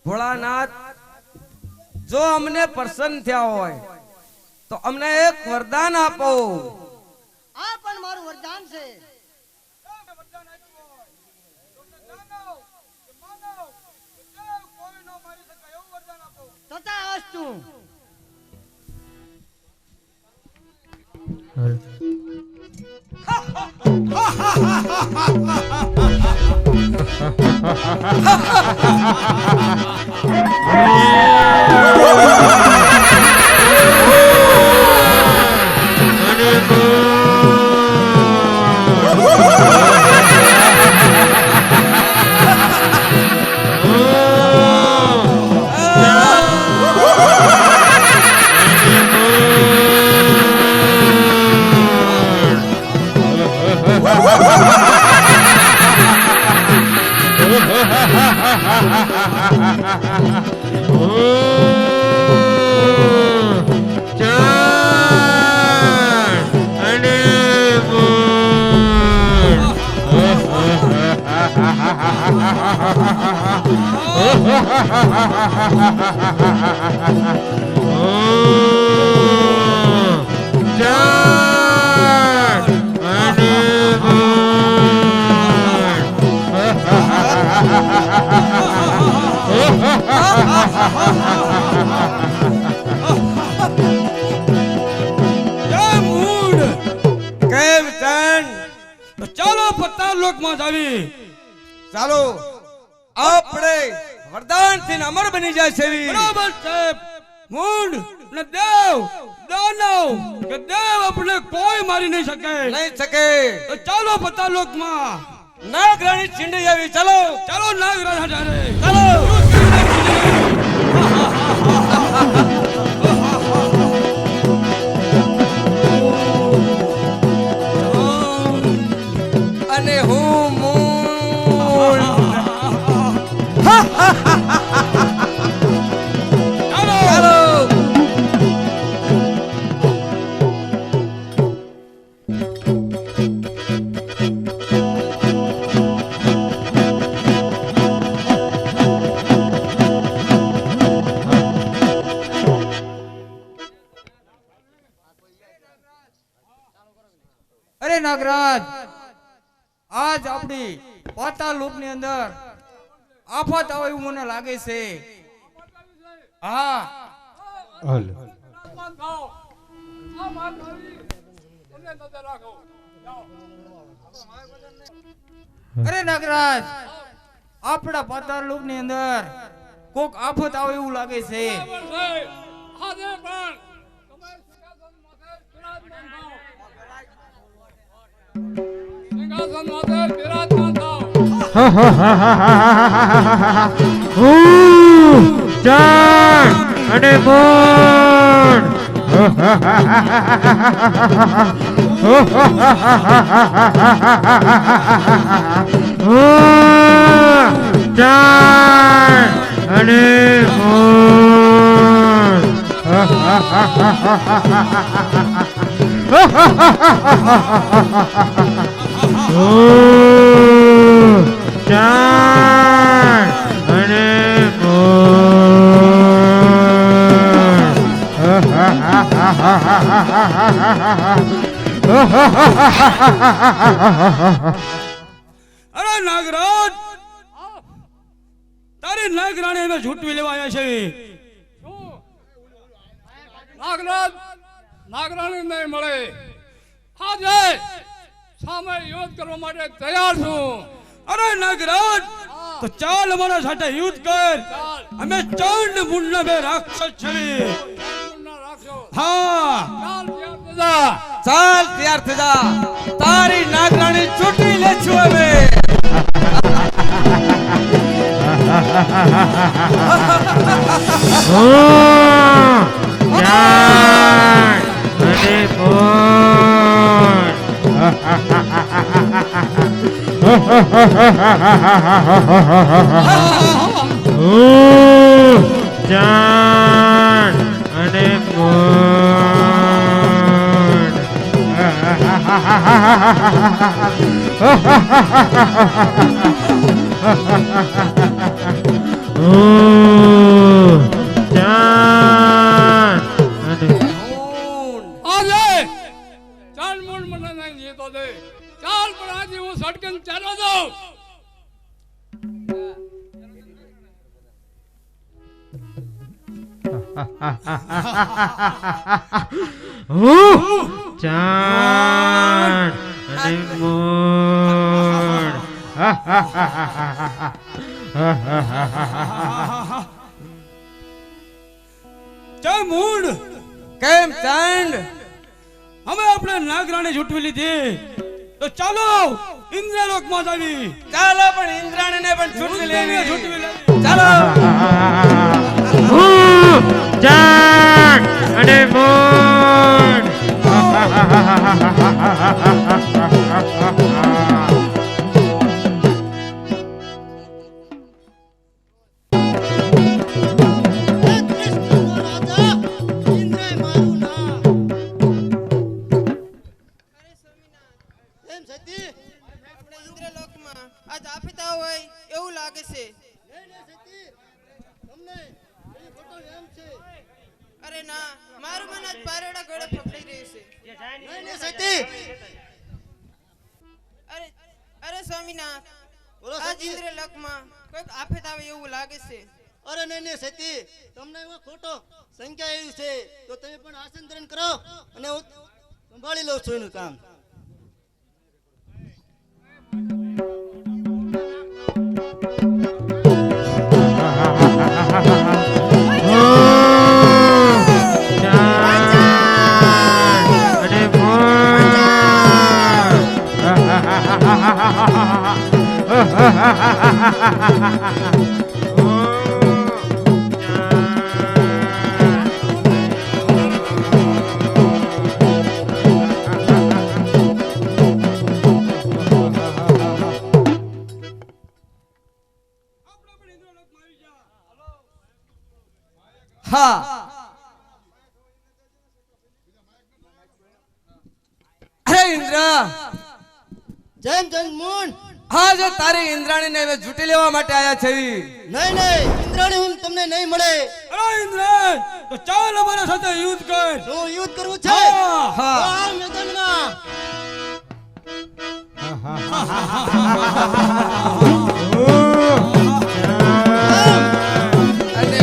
ભોળાનાથ, જો અમને પ્રસન્ન થયા હોય તો અમને એક વરદાન આપો. આ પણ મારું વરદાન છે. તથા અસ્તુ. ચાલો પત્તા લોકમાં જાવી. ચાલો આપણે વરદાન થી અમર બની જાય છે. બરાબર છે. મૂંડ ને દેવ દાનવ કે દેવ આપણે કોઈ મારી નહીં શકે. તો ચાલો પત્તા લોકમાં નાગરાણી ચીંડી આવી. ચાલો ચાલો નાગરાજા જારે. ચાલો. અને હું અરે નાગરાજ, આજ આપણી પાતાળ લોકની અંદર આફત આવે એવું મને લાગે છે. હા, અરે નાગરાજ, આપણા પાતાળ લોકની અંદર કોક આફત આવે એવું લાગે છે. અને બોલ અને અરે નાગરાજ, તારી નાગરાણી અમે ઝૂંટવી લેવા આવ્યા છે. નાગરાજ નાગરાણી નહીં મળે. આજે સામે યુદ્ધ કરવા માટે તૈયાર છું. અરે નાગરાજ, તો ચાલ અમારા સાથે યુદ્ધ કર. અમે ચાંડ મુંડના બે રાક્ષસ છીએ. હા, ચાલ તૈયાર થઈ જા. તારી નાગરાણી છૂટી લે છું અમે. ચાંદ અને મૂન ચાંદ અને આજે ચાલ મૂળ મને નહીં જીતો દે ચાલ પણ આજે હું સટકન ચાલો દઉં ચાંદ અને મૂન જય મૂળ કેમ ચાંદ અમે આપણે નાગરાણી ઝૂંટવી લીધી તો ચાલો ઇન્દ્રલોક માં જાવી ચાલો પણ ઇન્દ્રાણીને પણ છૂટવી લેવી ઝૂંટવી લેવી ચાલો ચાંદ અને મૂન આજ આપતા હોય એવું લાગે છે અરે ના મારું મન આજ પારેડા ગળે પકડી રહ્યું છે અરે અરે સ્વામીનાથ આજ ઇન્દ્રલોકમાં કોઈક આફત આવે એવું લાગે છે અરે નહીં સતી તમને એવો ખોટો સંખ્યા આવ્યું છે તો તમે પણ આસન ધારણ કરો અને હું સંભાળી લઉં છું એનું કામ હા અરે ઇન્દ્ર જેમ જેમ મૂન હા જો તારી ઇન્દ્રાણીને હવે ઝૂંટી લેવા માટે આયા છે નહીં ઇન્દ્રાણી હું તમને નહીં મળે અરે ઇન્દ્ર તો ચાલ અમારા સાથે યુદ્ધ કર શું યુદ્ધ કરવું છે હા આ મેદાનમાં અને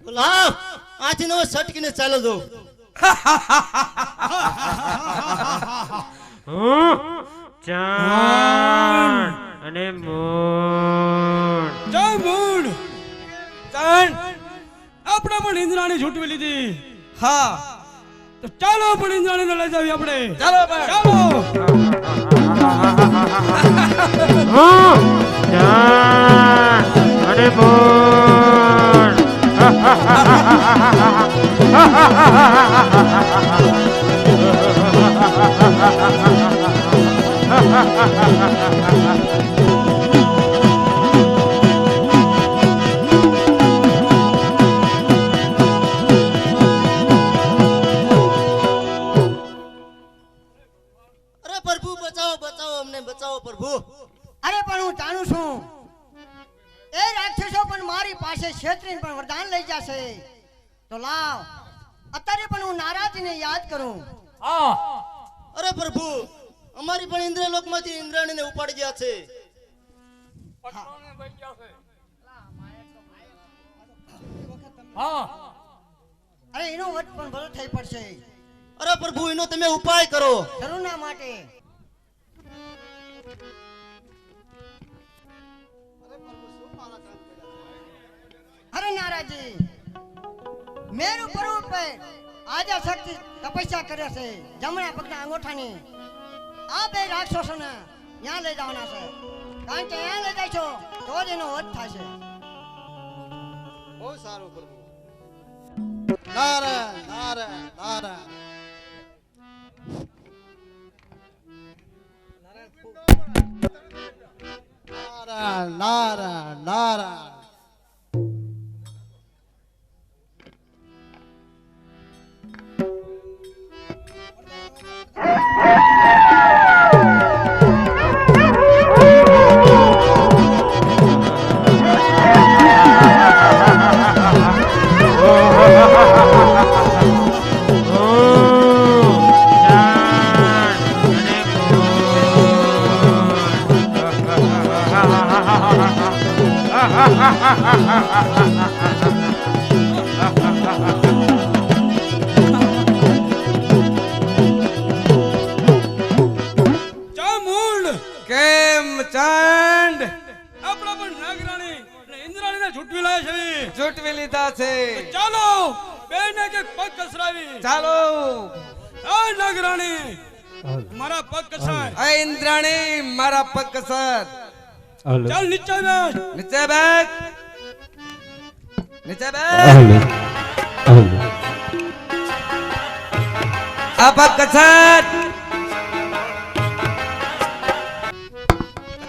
લાવ આથી નો સટકીને ચાલો દો ચાંદ અને મૂન જય મૂળ ચાંદ આપણે પણ ઇન્દ્રાણી ઝૂંટવી લીધી હા તો ચાલો પણ ઇન્દ્રાણીને લઈ જાવી આપણે ચાલો પણ ચાલો ચાંદ અને મૂન પ્રભુ. અરે પણ હું જાણું છું એ રાક્ષસો પણ મારી પાસે ક્ષેત્રીને પણ વરદાન લઈ જશે. તો લાવ અત્યારે પણ હું નારાજીને યાદ કરું. હા અરે પ્રભુ, અમારી પણ ઇન્દ્રલોકમાંથી ઇન્દ્રાણીને ઉપાડી ગયા છે. પટોળે લઈ ગયા છે. હા અરે એનો વટ પણ ભલો થઈ પડશે. અરે પ્રભુ, એનો તમે ઉપાય કરો. જરૂરના માટે અરે નારાજી મેરુ પર્વત પર આજા શક્તિ તપસ્યા કરે છે. જમણા પગના અંગૂઠાની આ બે રાક્ષસોને ત્યાં લઈ જવાના છે. કારણ કે ત્યાં લઈ જાય છો તો જ એનો વધ થશે. બહુ સારું પ્રભુ. નારાયણ નારાયણ નારાયણ. નારાયણ નારાયણ નારાયણ. ચામુંડ કેમ ચાંદ આપણા પણ નાગરાણી અને ઇન્દ્રાણીને ઝૂંટવી લાય છે. ચૂંટવી લીધા છે. ચાલો બેને કે પગ કસરાવી. ચાલો આ નાગરાણી મારા પગ કસાય. આ ઇન્દ્રાણી મારા પગ કસર. ચાલ નીચે બેસ. નીચે બેસ. નીચે બેસ. આ પગ કસર.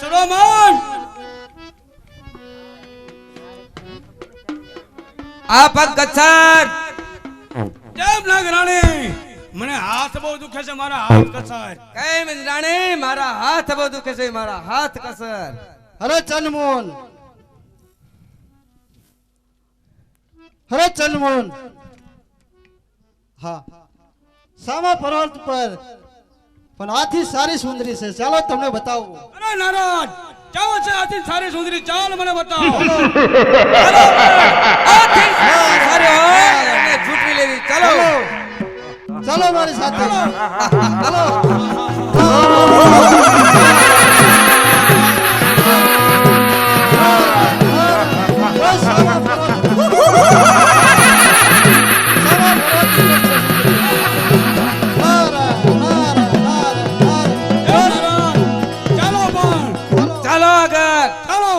સરોમન આ પગ કસર. કેમ નાગરાણી મને હાથ બહુ દુખે છે, મારા હાથ કસાય. કેમ ઇન્દ્રાણી મારા હાથ બહુ દુખે છે, મારા હાથ કસર. હરે ચંદમોહન, હરે ચંદમોહન. હા, સામા પર્વત પર પણ આથી સારી સુંદરી છે. ચાલો તમને બતાવું. અરે નારાજ ચાલો છે આથી સારી સુંદરી. ચાલ મને બતાવો. આથી સારી હોય એને ચૂંટવી લેવી. ચાલો ચાલો મારી સાથે. ચાલો. એ નારાજ ચાલો પણ ચાલો આગળ. ચાલો.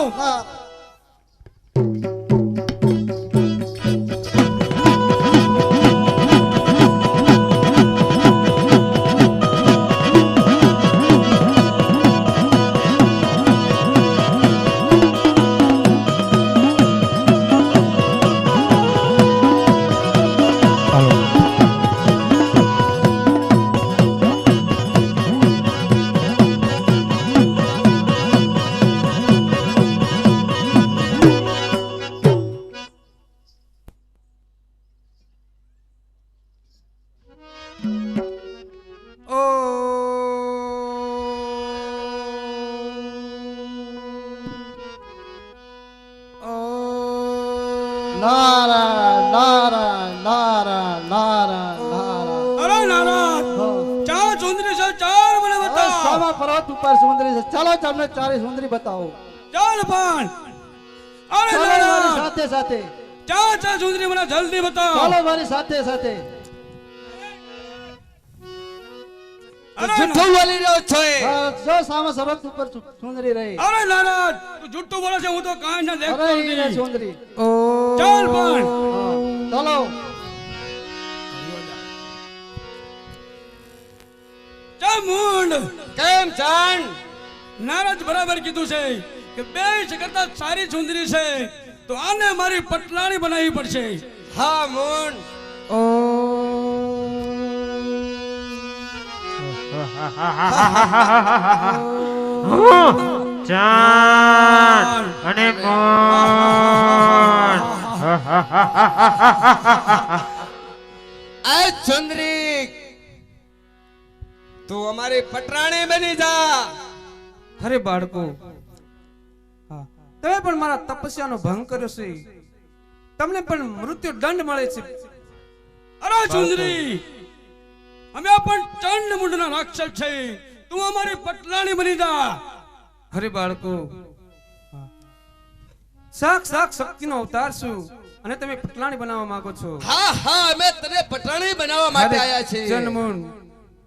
નારાયણ નારાયણ નારાયણ નારાયણ નારાયણ. અરે નારાજ ચાલ સુંદરી છે. ચાલ મને બતાવો. સામા પર્વત ઉપર સુંદરી છે. ચાલો તમને ચારી સુંદરી બતાવો. ચાલ પણ અરે ચાલો મારી નારાજ સાથે સાથે. ચાલ ચાલ સુંદરી મને જલ્દી બતાવો. ચાલો મારી સાથે સાથે. અરે જૂઠું બોલી રહ્યો છો એ. જો સામા પર્વત ઉપર સુંદરી રહી. અરે નારાજ તું જુઠ્ઠું બોલે છે. હું તો કાંઈ ના દેખતો અરે ઈ રે નથી. સુંદરી. ચાલ પણ ચાલો. ચામુંડ કેમ ચાંદ નારાજ બરાબર કીધું છે કે બે કરતા સારી સુંદરી છે તો આને મારી પટલાણી બનાવવી પડશે. હા મૂન. ચાંદ અને મોન. આ ચંદ્રિક તું અમારી પટરાણી બની જા. અરે બાળકો, હા, તમે પણ મારા તપસ્યાનો ભંગ કર્યો છે, તમને પણ મૃત્યુ દંડ મળે છે. અરે સુંદરી, અમે પણ ચંડ મુંડના રાક્ષસ છે, તું અમારી પટલાણી બની જા. અરે બાળકો, સાક્ષાત શક્તિનો અવતાર છું અને તમે પટલાણી બનાવવા માંગો છો. હા હા, અમે તને પટરાણી બનાવવા માટે આયા છીએ. જન્મુન,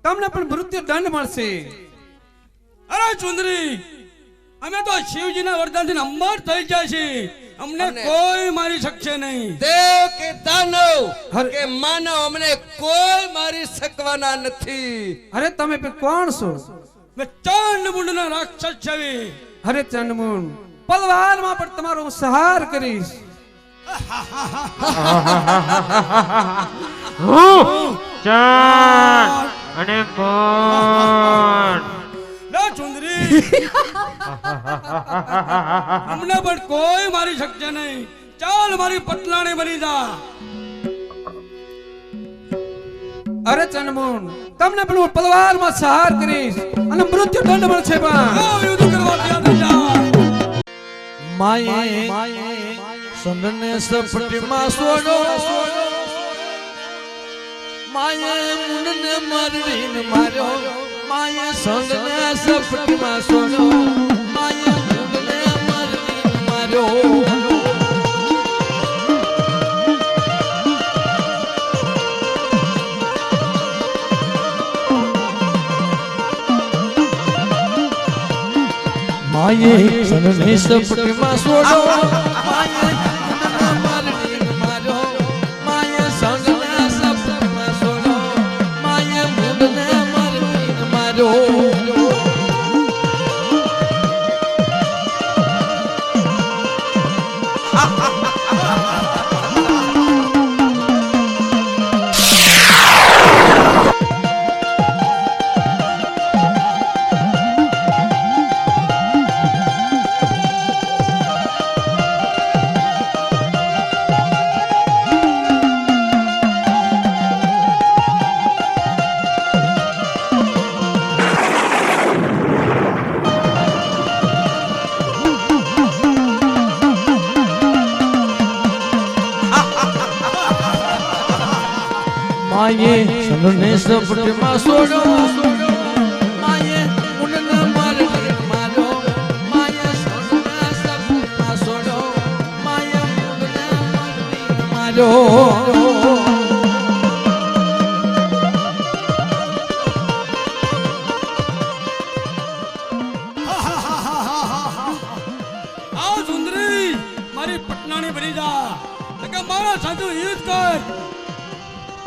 તમને પણ મૃત્યુ દંડ મળશે. અરે સુંદરી, અમે તો શિવજીના વરદાનથી અમર થઈ ગયા છીએ, અમને કોઈ મારી શકશે નહીં. દેવ કે દાનવ હરે. કે માનવ અમને કોઈ મારી શકવાના નથી. અરે તમે પણ કોણ છો? મેં ચંડ મુંડના રાક્ષસ છે. અરે ચંડમુન, પલવારમાં પણ તમારો હું સહાર કરીશ. ચાંદ અને મોન. લે સુંદરી, અમને પણ કોઈ મારી શકશે નહીં, ચાલ મારી પટલાણી બની જા. અરે ચંડમુન, તમને પણ હું પલવારમાં સહાર કરીશ અને મૃત્યુ દંડ મળશે. પણ આવો યુદ્ધ કરવા તૈયાર થઈ જા. માયે સંડને સપટીમાં સોડો, માયે મુંડને મારીને માર્યો, માયે સંડને સપટીમાં સોડો, માયે મુંડને મારીને માર્યો. માયે સંડને સપટીમાં સોડો, માયે મુંડને મારીને માર્યો, માયે સંડને સપટીમાં સોડો, માયે મુંડને મારીને માર્યો. માયે સંડને સપટીમાં સોડો, માયે મુંડને મારીને માર્યો, માયે સંડને સપટીમાં સોડો, માયે મુંડને મારીને માર્યો. આવો સુંદરી, મારી પટલાણી બની જા, કે મારા સાથે યુદ્ધ કર.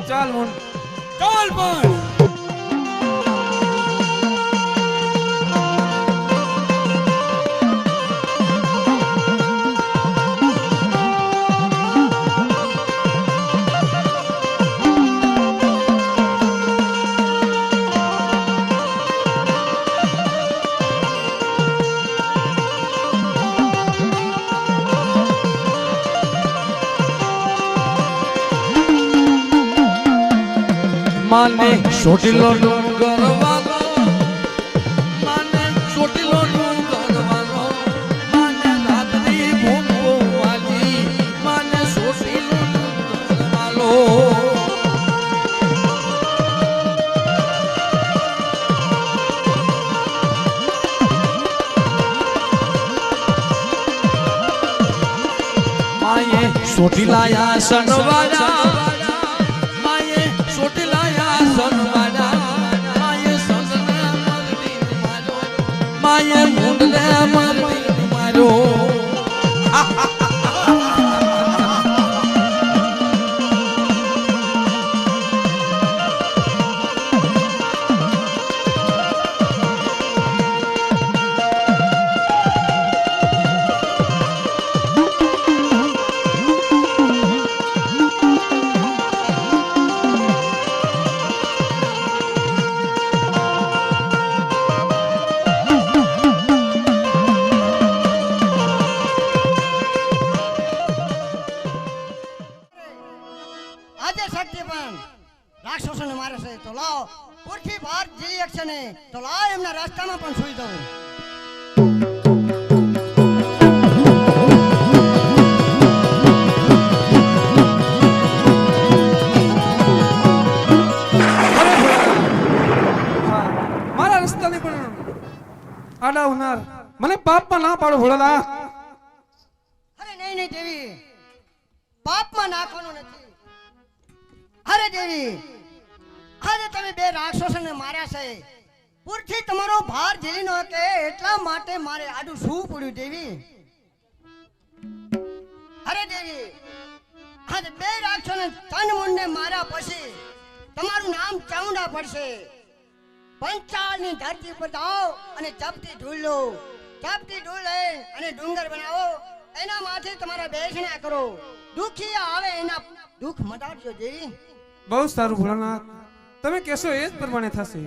ચાલ મુન, ચાલ પણ. માને ચોટીલો ડુંગર વાલો, માને ચોટીલો ડુંગર વાલો, માને રાત્રિ ભૂમો વાલી, માને ચોટીલો ડુંગર વાલો. માયે ચોટીલાયા સનવાડા, માયે ચોટીલાયા સનવાડા, માયે સંગને મરડીને માર્યો, માયે મુંડને મરડીને માર્યો. આવ પુરખી ભાર જીલી એકશે ને તો લાવ એમના રસ્તામાં પણ સુઈ દઉં. મારા રસ્તાને પણ આડા ઉનાર મને પાપમાં ના પાડો ભોળાનાથ. અરે નહીં નહીં દેવી, પાપમાં નાખવાનું નથી. અરે દેવી, આજે તમે બે રાક્ષસોને માર્યા છે. પુરથી તમારો ભાર ઝીલી ન કે એટલા માટે મારે આડું શું પડ્યું દેવી? અરે દેવી, આજે બે રાક્ષસોને તન મુંડે માર્યા પછી તમારું નામ ચાઉંડા પડશે. પંચાળની ધરતી પર જાઓ અને ચપટી ઢૂળ લો. ચપટી ઢૂળ લઈ અને ડુંગર બનાવો, એના માથે તમારા બેસણા કરો. દુખી આવે એના દુઃખ મટાડજો દેવી. બહુ સારું ભોળાનાથ, તમે કહેશો એ જ પ્રમાણે થશે.